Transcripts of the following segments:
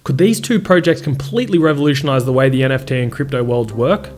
Could these two projects completely revolutionize the way the NFT and crypto worlds work?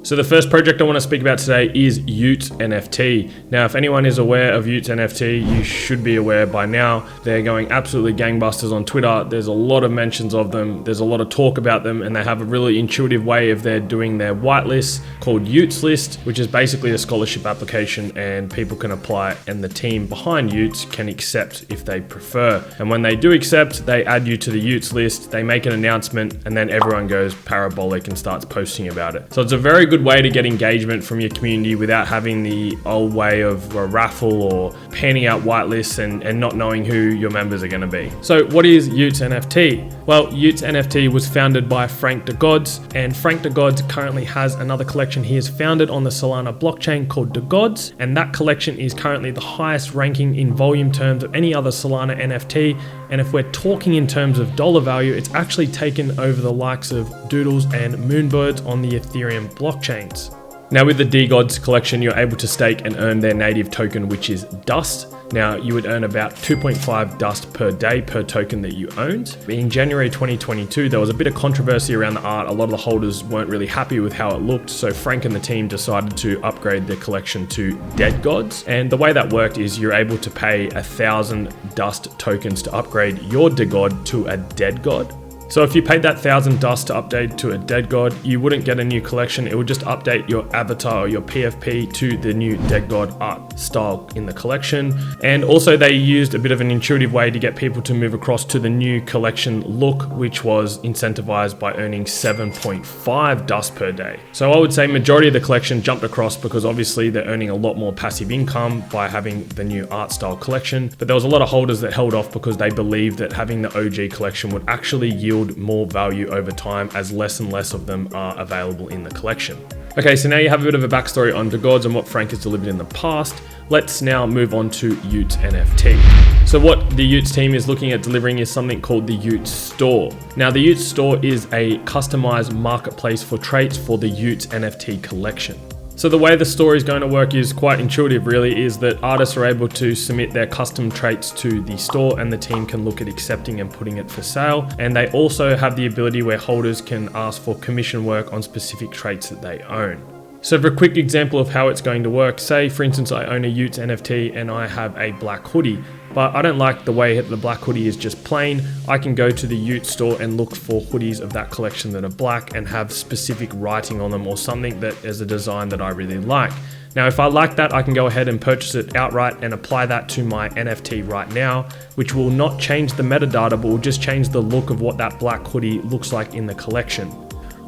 So the first project I want to speak about today is Utes NFT. Now, if anyone is aware of Utes NFT, you should be aware by now. They're going absolutely gangbusters on Twitter. There's a lot of mentions of them. There's a lot of talk about them, and they have a really intuitive way of doing their whitelist called Utes List, which is basically a scholarship application, and people can apply, and the team behind Utes can accept if they prefer. And when they do accept, they add you to the Utes list, they make an announcement, and then everyone goes parabolic and starts posting about it. So it's a very good way to get engagement from your community without having the old way of a raffle or panning out whitelists and not knowing who your members are going to be. So what is Utes NFT? Well, Utes NFT was founded by Frank DeGods, and Frank DeGods currently has another collection he has founded on the Solana blockchain called DeGods, and that collection is currently the highest ranking in volume terms of any other Solana NFT. And if we're talking in terms of dollar value, it's actually taken over the likes of Doodles and Moonbirds on the Ethereum blockchains. Now with the DeGods collection, you're able to stake and earn their native token, which is Dust. Now you would earn about 2.5 Dust per day per token that you owned. In January 2022, there was a bit of controversy around the art. A lot of the holders weren't really happy with how it looked. So Frank and the team decided to upgrade their collection to DeGods. And the way that worked is you're able to pay 1,000 Dust tokens to upgrade your DeGod to a DeGod. So if you paid that 1,000 Dust to update to a DeGod, you wouldn't get a new collection. It would just update your avatar or your PFP to the new DeGod art style in the collection. And also they used a bit of an intuitive way to get people to move across to the new collection look, which was incentivized by earning 7.5 Dust per day. So I would say majority of the collection jumped across because obviously they're earning a lot more passive income by having the new art style collection. But there was a lot of holders that held off because they believed that having the OG collection would actually yield more value over time as less and less of them are available in the collection. Okay, so now you have a bit of a backstory on DeGods and what Frank has delivered in the past. Let's now move on to Utes NFT. So what the Utes team is looking at delivering is something called the Utes Store. Now the Utes Store is a customized marketplace for traits for the Utes NFT collection. So the way the store is going to work is quite intuitive really, is that artists are able to submit their custom traits to the store and the team can look at accepting and putting it for sale. And they also have the ability where holders can ask for commission work on specific traits that they own. So for a quick example of how it's going to work, say for instance I own a Utes NFT and I have a black hoodie, but I don't like the way the black hoodie is just plain. I can go to the Utes store and look for hoodies of that collection that are black and have specific writing on them or something that is a design that I really like. Now, if I like that, I can go ahead and purchase it outright and apply that to my NFT right now, which will not change the metadata, but will just change the look of what that black hoodie looks like in the collection.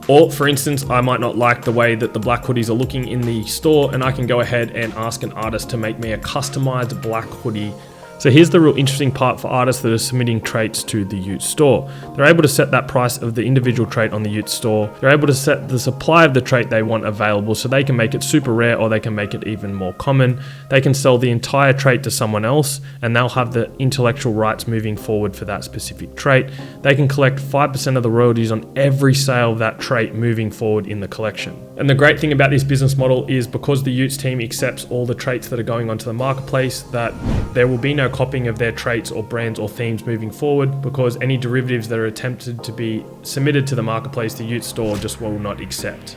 Or for instance, I might not like the way that the black hoodies are looking in the store and I can go ahead and ask an artist to make me a customized black hoodie. So here's the real interesting part for artists that are submitting traits to the Utes store. They're able to set that price of the individual trait on the Utes store. They're able to set the supply of the trait they want available so they can make it super rare or they can make it even more common. They can sell the entire trait to someone else and they'll have the intellectual rights moving forward for that specific trait. They can collect 5% of the royalties on every sale of that trait moving forward in the collection. And the great thing about this business model is because the Utes team accepts all the traits that are going onto the marketplace, that there will be no copying of their traits or brands or themes moving forward, because any derivatives that are attempted to be submitted to the marketplace, the Utes store just will not accept.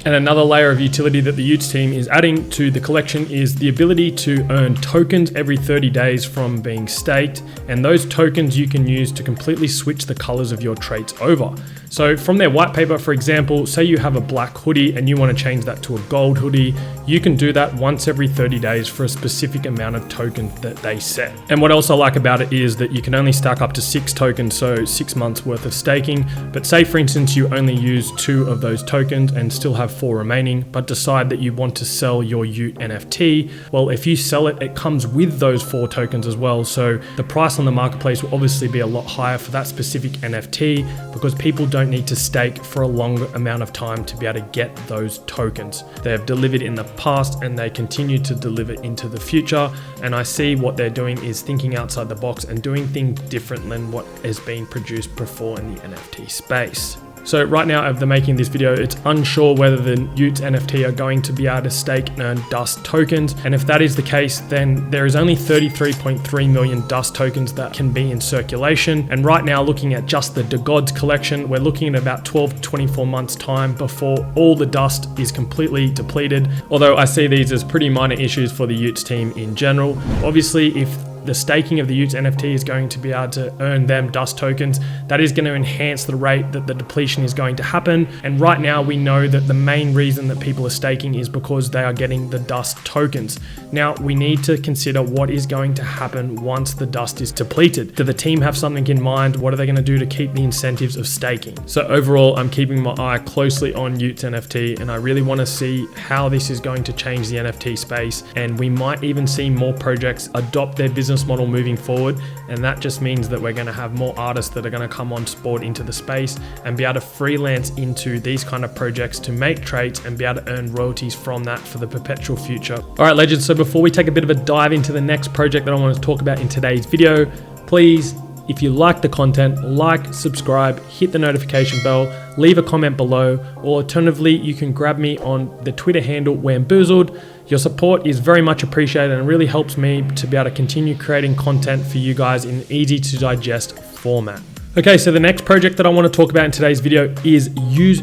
And another layer of utility that the Utes team is adding to the collection is the ability to earn tokens every 30 days from being staked. And those tokens you can use to completely switch the colors of your traits over. So from their white paper, for example, say you have a black hoodie and you want to change that to a gold hoodie, you can do that once every 30 days for a specific amount of tokens that they set. And what else I like about it is that you can only stack up to 6 tokens, so 6 months worth of staking. But say for instance, you only use 2 of those tokens and still have 4 remaining, but decide that you want to sell your Ute NFT. Well, if you sell it, it comes with those 4 tokens as well. So the price on the marketplace will obviously be a lot higher for that specific NFT because people don't need to stake for a long amount of time to be able to get those tokens. They have delivered in the past and they continue to deliver into the future. And I see what they're doing is thinking outside the box and doing things different than what has been produced before in the NFT space. So right now, of the making of this video, it's unsure whether the Utes NFT are going to be able to stake and earn dust tokens. And if that is the case, then there is only 33.3 million dust tokens that can be in circulation. And right now, looking at just the DeGods collection, we're looking at about 12 to 24 months time before all the dust is completely depleted. Although I see these as pretty minor issues for the Utes team in general. Obviously, if the staking of the Utes NFT is going to be able to earn them dust tokens, that is going to enhance the rate that the depletion is going to happen. And right now we know that the main reason that people are staking is because they are getting the dust tokens. Now we need to consider what is going to happen once the dust is depleted. Do the team have something in mind? What are they going to do to keep the incentives of staking? So overall, I'm keeping my eye closely on Utes NFT, and I really want to see how this is going to change the NFT space. And we might even see more projects adopt their business model moving forward, and that just means that we're going to have more artists that are going to come on board into the space and be able to freelance into these kind of projects to make trades and be able to earn royalties from that for the perpetual future. All right, legends, so before we take a bit of a dive into the next project that I want to talk about in today's video, please, if you like the content, like, subscribe, hit the notification bell, leave a comment below, or alternatively, you can grab me on the Twitter handle Wamboozled. Your support is very much appreciated and really helps me to be able to continue creating content for you guys in an easy to digest format. Okay, so the next project that I want to talk about in today's video is UseZero.io.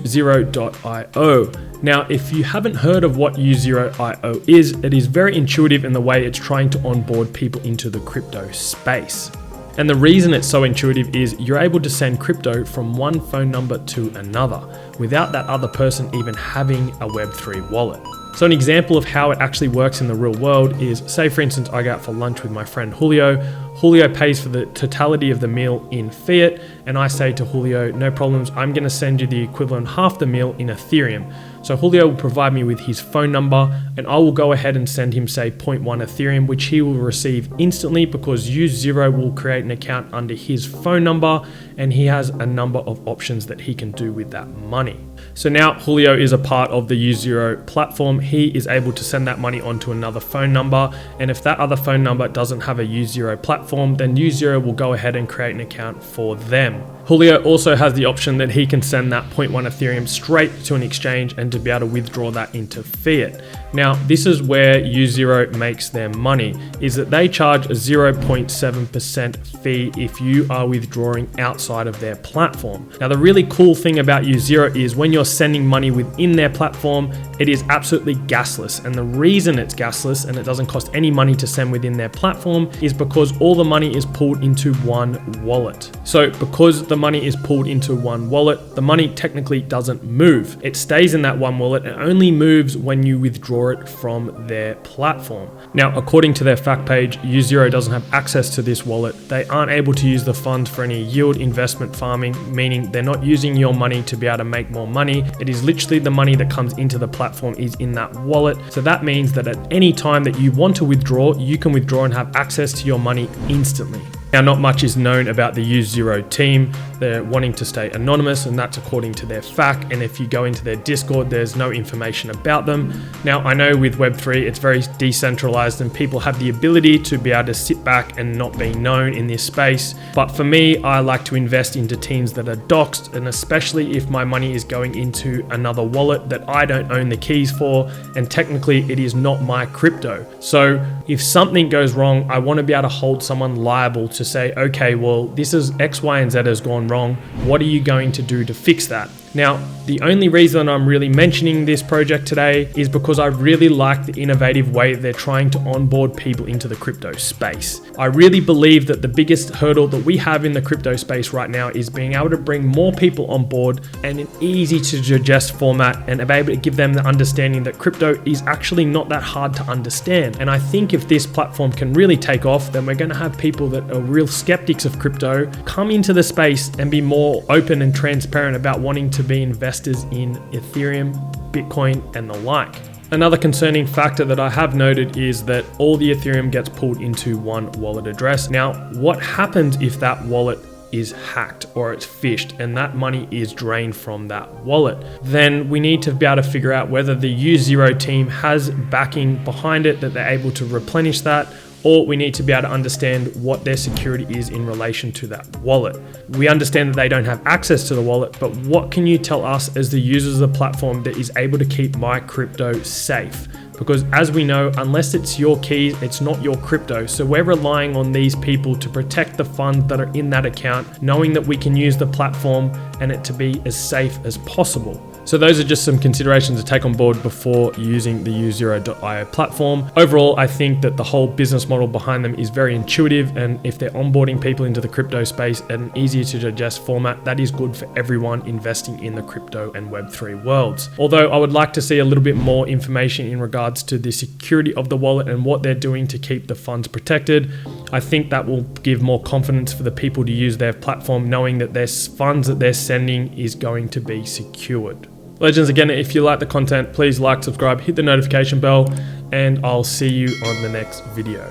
Now, if you haven't heard of what UseZero.io is, it is very intuitive in the way it's trying to onboard people into the crypto space. And the reason it's so intuitive is you're able to send crypto from one phone number to another without that other person even having a Web3 wallet. So an example of how it actually works in the real world is, say for instance, I go out for lunch with my friend Julio. Julio pays for the totality of the meal in fiat, and I say to Julio, no problems, I'm going to send you the equivalent half the meal in Ethereum. So Julio will provide me with his phone number, and I will go ahead and send him, say, 0.1 Ethereum, which he will receive instantly because UseZero will create an account under his phone number, and he has a number of options that he can do with that money. So now Julio is a part of the UseZero platform. He is able to send that money onto another phone number, and if that other phone number doesn't have a UseZero platform, then UseZero will go ahead and create an account for them. Julio also has the option that he can send that 0.1 Ethereum straight to an exchange and to be able to withdraw that into fiat. Now, this is where UseZero makes their money, is that they charge a 0.7% fee if you are withdrawing outside of their platform. Now, the really cool thing about UseZero is when you're sending money within their platform, it is absolutely gasless. And the reason it's gasless and it doesn't cost any money to send within their platform is because all the money is pulled into one wallet. So because the money is pulled into one wallet, the money technically doesn't move. It stays in that one wallet and only moves when you withdraw it from their platform. Now, according to their fact page, UseZero doesn't have access to this wallet. They aren't able to use the funds for any yield investment farming, meaning they're not using your money to be able to make more money. It is literally the money that comes into the platform is in that wallet. So that means that at any time that you want to withdraw, you can withdraw and have access to your money instantly. Now, not much is known about the UseZero team. They're wanting to stay anonymous, and that's according to their FAQ. And if you go into their Discord, there's no information about them. Now, I know with Web3, it's very decentralized and people have the ability to be able to sit back and not be known in this space. But for me, I like to invest into teams that are doxed, and especially if my money is going into another wallet that I don't own the keys for, and technically it is not my crypto. So if something goes wrong, I want to be able to hold someone liable to say, okay, well, this is X, Y, and Z has gone wrong. What are you going to do to fix that? Now, the only reason I'm really mentioning this project today is because I really like the innovative way they're trying to onboard people into the crypto space. I really believe that the biggest hurdle that we have in the crypto space right now is being able to bring more people on board and an easy to digest format and be able to give them the understanding that crypto is actually not that hard to understand. And I think if this platform can really take off, then we're going to have people that are real skeptics of crypto come into the space and be more open and transparent about wanting to be investors in Ethereum, Bitcoin, and the like. Another concerning factor that I have noted is that all the Ethereum gets pulled into one wallet address. Now, what happens if that wallet is hacked or it's phished and that money is drained from that wallet? Then we need to be able to figure out whether the UseZero team has backing behind it, that they're able to replenish that, or we need to be able to understand what their security is in relation to that wallet. We understand that they don't have access to the wallet, but what can you tell us as the users of the platform that is able to keep my crypto safe? Because as we know, unless it's your keys, it's not your crypto. So we're relying on these people to protect the funds that are in that account, knowing that we can use the platform and it to be as safe as possible. So those are just some considerations to take on board before using the UseZero.io platform. Overall, I think that the whole business model behind them is very intuitive, and if they're onboarding people into the crypto space at an easier to digest format, that is good for everyone investing in the crypto and Web3 worlds. Although I would like to see a little bit more information in regards to the security of the wallet and what they're doing to keep the funds protected. I think that will give more confidence for the people to use their platform, knowing that their funds that they're sending is going to be secured. Legends, again, if you like the content, please like, subscribe, hit the notification bell, and I'll see you on the next video.